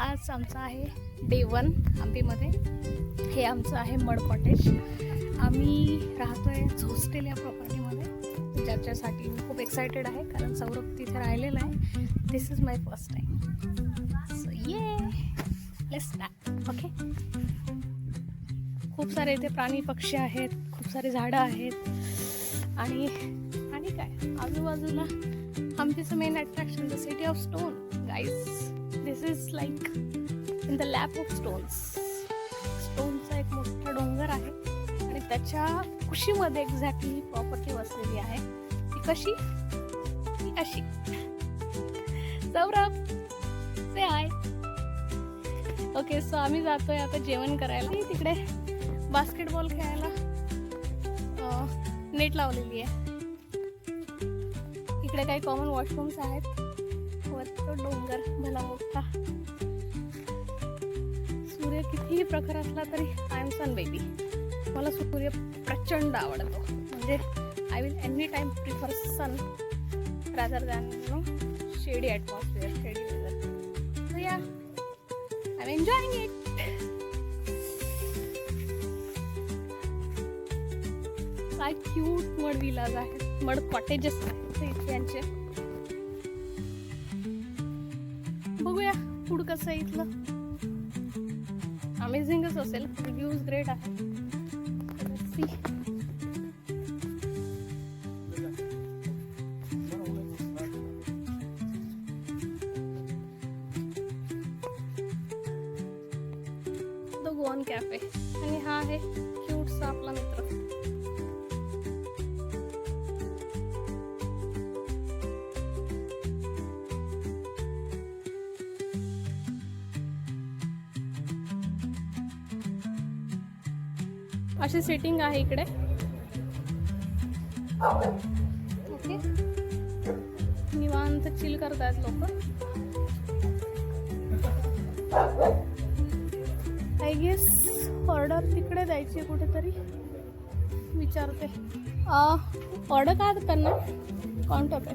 आज आमचा आहे डे 1 हम्पीमध्ये. हे आमचं आहे मड कॉटेज. आम्ही राहतोय हॉस्टेल या प्रॉपर्टीमध्ये, ज्याच्यासाठी मी खूप एक्सायटेड आहे कारण सौरभ तिथे राहिलेला आहे. This is my first time, so yeah let's start. Okay. खूप सारे इथे प्राणी पक्षी आहेत, खूप सारे झाडं आहेत आणि काय आजूबाजूला हम्पीचं main attraction the city of stone. Guys, this is like in the lap of stones. स्टोनचा एक मोठा डोंगर आहे आणि त्याच्या कुशीमध्ये एक्झॅक्टली ही प्रॉपर्टी वसलेली आहे. ती कशी? ती अशी. सौरभ से हाय. ओके, सो आम्ही जातोय आता जेवण करायला. तिकडे बास्केटबॉल खेळायला नेट लावलेली आहे. इकडे काही कॉमन वॉशरूम्स आहेत. वरतो डोंगर भला मोठा. सूर्य कितीही प्रखर असला तरी आय एम सन बेबी. मला सूर्य प्रचंड आवडतो. म्हणजे I will any time prefer sun rather than shady atmosphere, shady weather. So yeah, I am enjoying it. काय क्यूट मड विलाज आहेत, मड कॉटेजेस आहेत इथे यांचे. बघूया फूड कसं आहे इथलं. अमेझिंगच असेल. रिव्ह्यूज ग्रेट आहे. The Goan cafe. आणि हा आहे क्यूटसा आपला मित्र. अशी सेटिंग आहे इकडे. ओके, निवांत चिल करतायत लोक. आय गेस ऑर्डर तिकडे द्यायची कुठेतरी. विचारते. ऑर्डर काय करणार? काउंटर पे.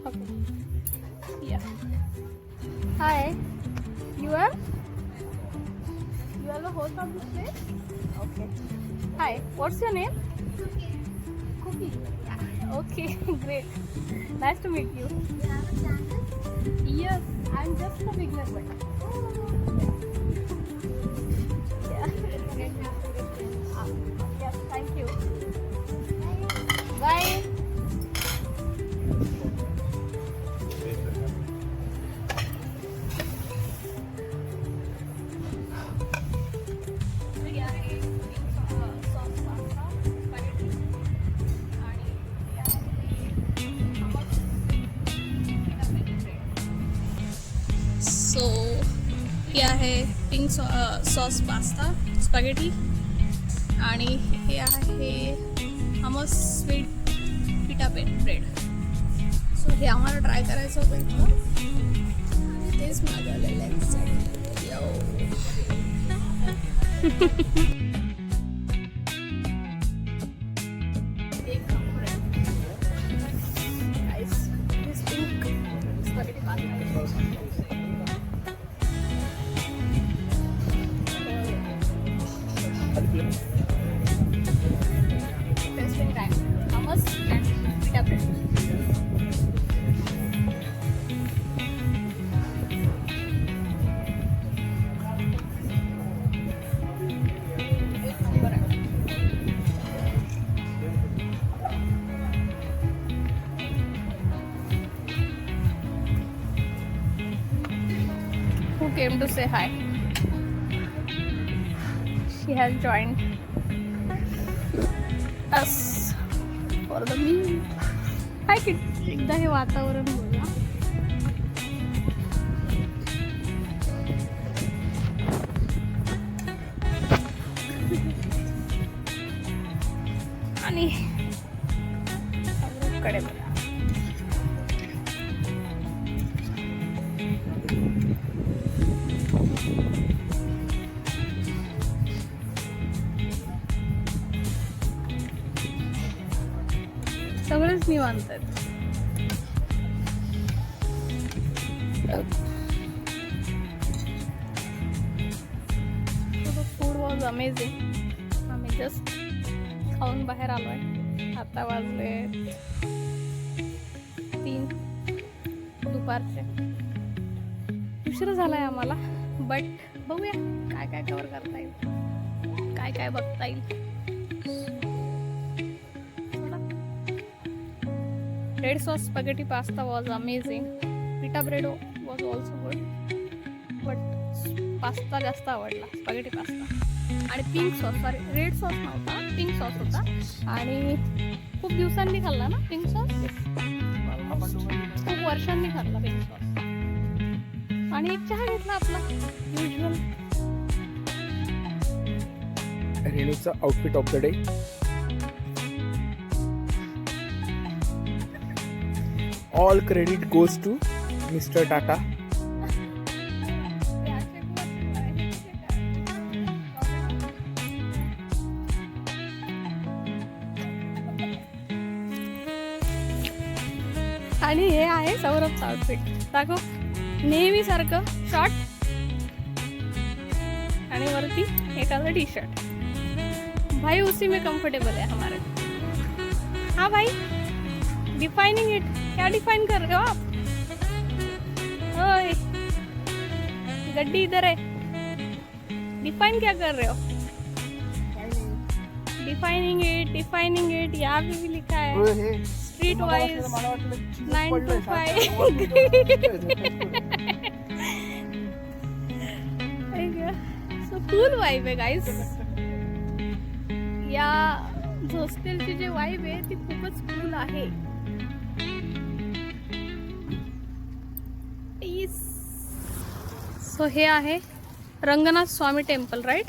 Okay, yeah. Hi, you are the host of this place? Okay. Hi, what's your name? Cookie. Okay, great. Nice to meet you. You have a channel? Yes, I'm just a beginner but. Yeah. Yes, thank you. Bye. आहे pink sauce pasta spaghetti आणि हे आहे hummus sweet पिटा bread. So हे आम्हाला try करायचं होतं इथं आणि तेच मागवलेलं आहे. Testing time. Hummus and pita bread. Who came to say hi? She has joined us for the meal. Hi kid. एकदा हे वातावरण बघा. आणि कडे बघा. सगळेच निवांत आहेत. Food was amazing. आम्ही जस्ट खाऊन बाहेर आलोय. आता वाजले 3 दुपारचे. उशीर झालाय आम्हाला, बट बघूया काय काय कव्हर करता येईल, काय काय बघता येईल. Red sauce spaghetti pasta was amazing. Pita bread was also good, but pasta जास्त आवडला, स्पॅगेटी पास्ता. आणि pink sauce, sorry red sauce नव्हता, पिंक सॉस होता. आणि खूप दिवसांनी खाल्ला ना पिंक सॉस, खूप वर्षांनी खाल्ला पिंक सॉस. आणि एक चहा घेतला आपला युजल. रेणूचा outfit of the day. All credit goes to Mr. Tata. आणि हे आहे सौरभचं आउटफिट. दाखव. नेहमी सारखं शॉर्ट आणि वरती एखादा टी शर्ट. भाई उसी में कंफर्टेबल है हमारे. हाँ भाई, डिफाइनिंग इट. क्या डिफाइन कर रहे हो आप? ओए गड्डी इधर है. डिफाइन क्या कर रहे हो? Defining it. यहाँ पे भी लिखा है street wise 9 to 5. So full vibe आहे गाइस. या हॉस्टेलची जी वाइब आहे ती खूपच फुल आहे. सो हे आहे रंगनाथ स्वामी टेम्पल, राईट?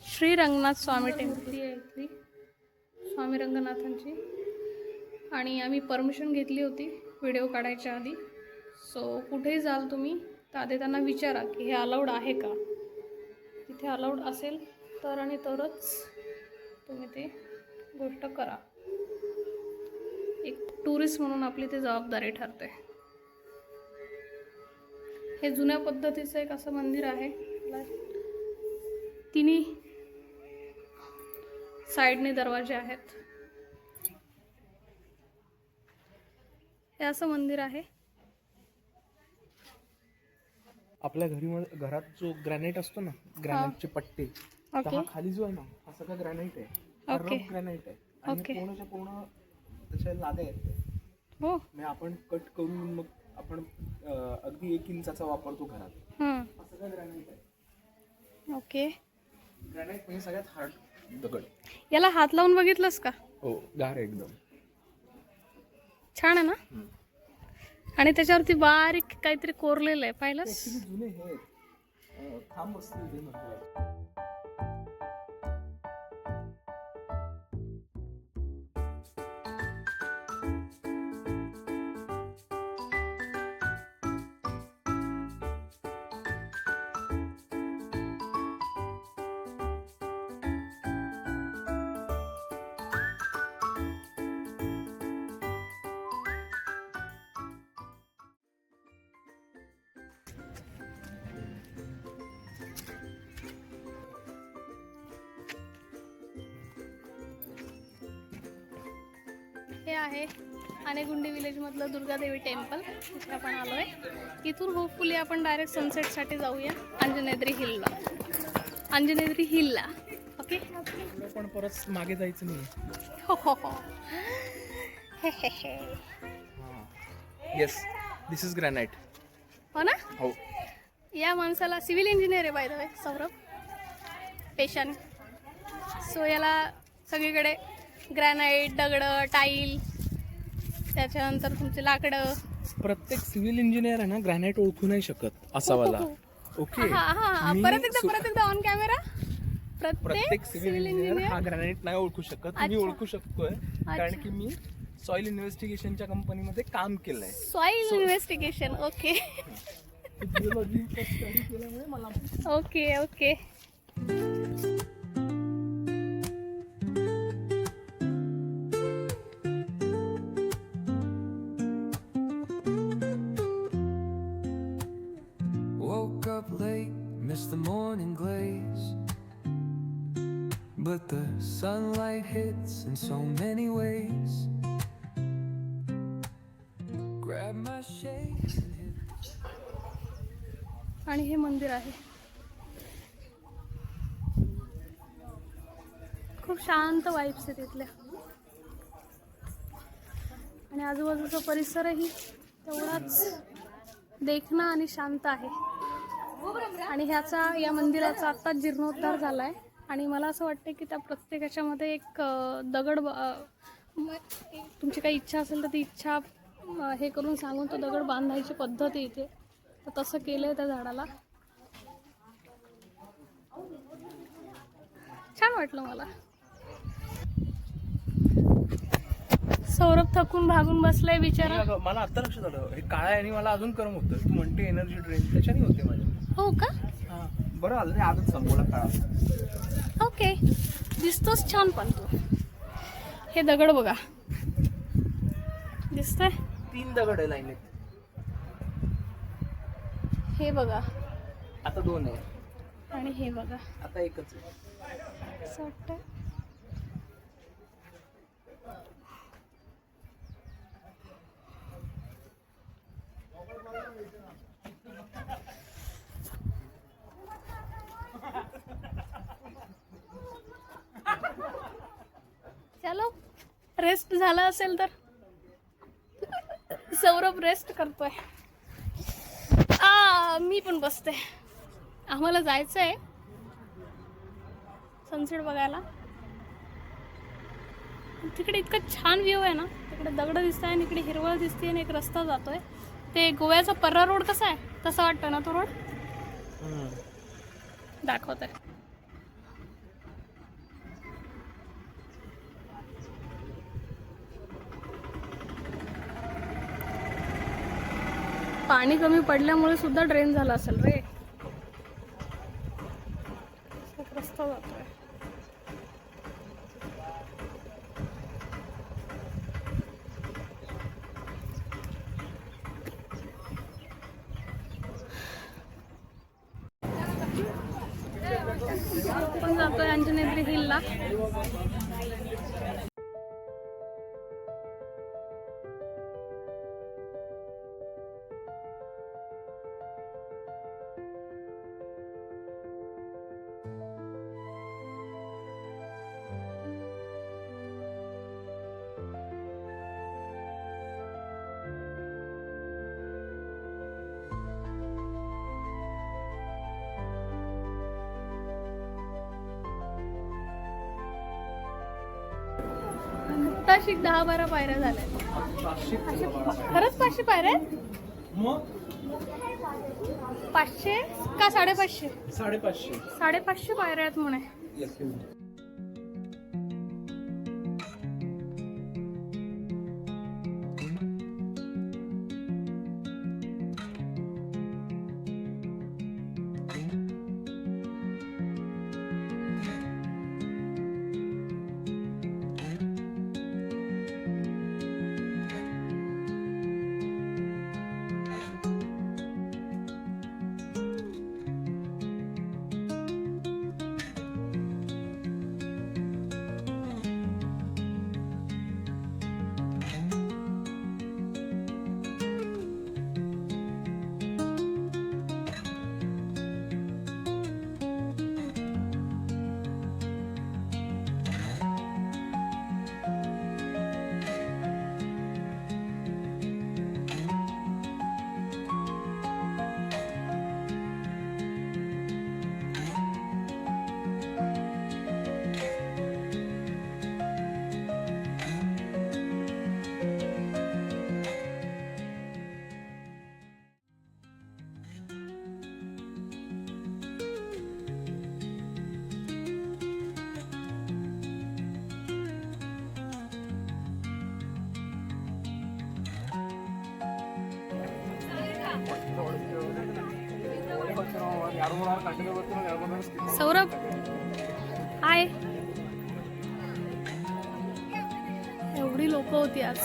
श्री रंगनाथ स्वामी टेम्पल आहे इथली, स्वामी रंगनाथांची. आणि आम्ही परमिशन घेतली होती व्हिडिओ काढायच्या आधी. सो कुठेही जाल तुम्ही तर आधी त्यांना विचारा की हे अलाउड आहे का. तिथे अलाउड असेल तर आणि तरच तुम्ही ते गोष्ट करा. एक टुरिस्ट म्हणून आपली ते जबाबदारी ठरते. हे जुन्या पद्धतीचं एक असं मंदिर आहे. तिन्ही साइडने दरवाजे आहेत. हे असं मंदिर आहे. आपल्या घरात जो ग्रॅनाइट असतो ना, ग्रॅनाइटचे पट्टे, हा खाली जो आहे ना, हा सगळा ग्रॅनाइट आहे. रफ ग्रॅनाइट आहे आणि पूर्णच्या पूर्ण त्याच्या लाद्या आहेत. हो, म्हणजे आपण कट करून मग आपण अगदी 1 इंचाचा वापरतो घरात. हा सगळा ग्रॅनाइट आहे. ओके. ग्रॅनाइट म्हणजे सगळ्यात हार्ड दगड. याला हात लावून बघितलंस का? हो, गार एकदम छान आहे ना. आणि त्याच्यावरती बारीक काहीतरी कोरलेलं आहे, पाहिलंस? ऍक्च्युली जुने हे आहेत, खांब असतील ते म्हणजे. हे आहे आनेगुंडी विलेज मधलं दुर्गादेवी टेम्पल, तिथे आपण आलोय. इथून होपफुली आपण डायरेक्ट सनसेटसाठी जाऊया अंजनेद्री हिलला. अंजनेद्री हिलला ओके. पण परत मागे जायचं नाही. हो हो हो. हे हे हे. Yes, this is granite. हो ना. हो. या माणसाला सिव्हिल इंजिनियर आहे बाय द वे, सौरभ पेशाने. सो याला सगळीकडे ग्रॅनाइट, दगड, टाईल, त्याच्यानंतर तुमचे लाकडं. प्रत्येक सिव्हिल इंजिनियर आहे ना ग्रॅनाइट ओळखू नाही शकत असा वाला. ओके. परत एकदा ऑन कॅमेरा. प्रत्येक सिव्हिल इंजिनियर हा ग्रॅनाइट नाही ओळखू शकत. मी ओळखू शकतोय कारण की मी सॉइल इन्व्हेस्टिगेशनच्या कंपनीमध्ये काम केलंय. Soil investigation. Okay okay okay. Woke up late, missed the morning glaze, but the sunlight hits in so many ways. Grab my shades and hit. आणि हे मंदिर आहे, खूप शांत वाईब्स आहेत तिथल्या. आणि आजूबाजूचा परिसरही तेवढाच देखणं आणि शांत आहे. आणि या मंदिराचा आत्ताच जीर्णोद्धार झाला आहे. आणि मला असं वाटतं की त्या प्रत्येकाच्यामध्ये एक दगड, तुमची काही इच्छा असेल तर ती इच्छा हे करून सांगून तो दगड बांधायची पद्धत आहे इथे. तर तसं केलं आहे त्या झाडाला. छान वाटलं मला. सौरभ थकून भागून बसलाय बिचारा. मला आता लक्षात आलं, हे काळा आहे आणि मला अजून गरम होतं. तू म्हणते एनर्जी ड्रिंक, त्याच्याने होते माझ्या. हो का. हा बरं आलं रे, आजच संपवला काळा. ओके. दिसतोच छान. पण तू हे दगड बघा, दिसतंय? 3 दगड आहे लाईनीत. हे बघा, आता 2 आहे. आणि हे बघा, आता 1च आहे. असं वाटतं. चलो, रेस्ट झाला असेल तर. सौरभ रेस्ट करतोय. मी पण बसते. आम्हाला जायचं आहे सनसेट बघायला. तिकडे इतका छान व्ह्यू आहे ना. तिकडे दगड दिसत आहे आणि इकडे हिरवळ दिसते आणि एक रस्ता जातोय. ते गोव्याचा पर्रा रोड कसा आहे तसा वाटतं ना तो रोड. दाखवत आहे. पाणी कमी पडल्यामुळे सुद्धा ड्रेन झाला असेल रे. एक रस्ता जातोय. आपण जातोय अंजनेद्री हिलला. आत्ताशी 10-12 पायऱ्या झाल्या. 500 खरंच 500 पायऱ्या आहेत? मग 500 का 550? 550. 550 पायऱ्या आहेत म्हणे. Yes. सौरभ हाय. एवढी लोक होती आज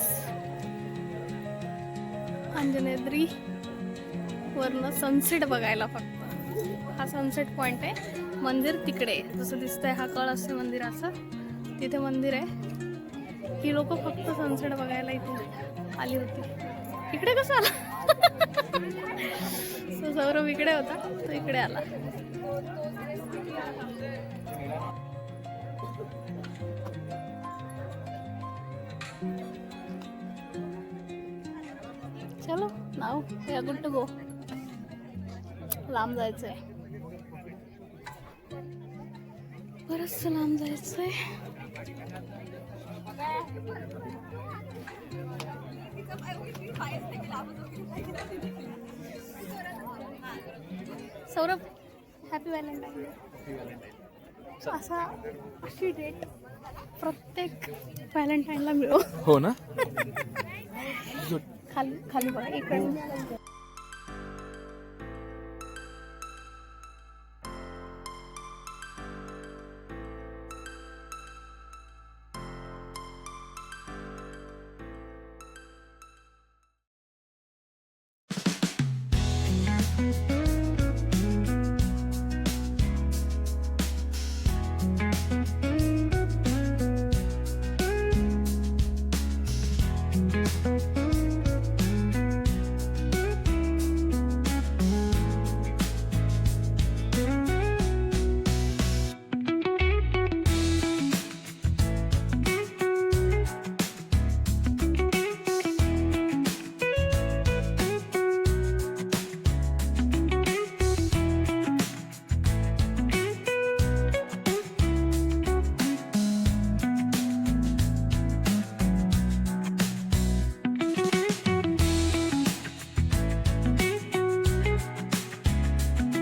अंजनेद्री वरनं सनसेट बघायला. फक्त हा सनसेट पॉइंट आहे. मंदिर तिकडे जसं दिसतंय हा कळस मंदिराचं, तिथे मंदिर आहे. ही लोक फक्त सनसेट बघायला इथे आली होती. इकडे कसं आला? सो सौरभ इकडे होता, तो इकडे आला. चलो नाव या गुड टू गो. लांब जायचंय, बरंच लांब जायचंय. Saurabh happy Valentine day. अशी डेट प्रत्येक व्हॅलेंटाईनला मिळो. हो ना. खाली खाली बघा इकडे.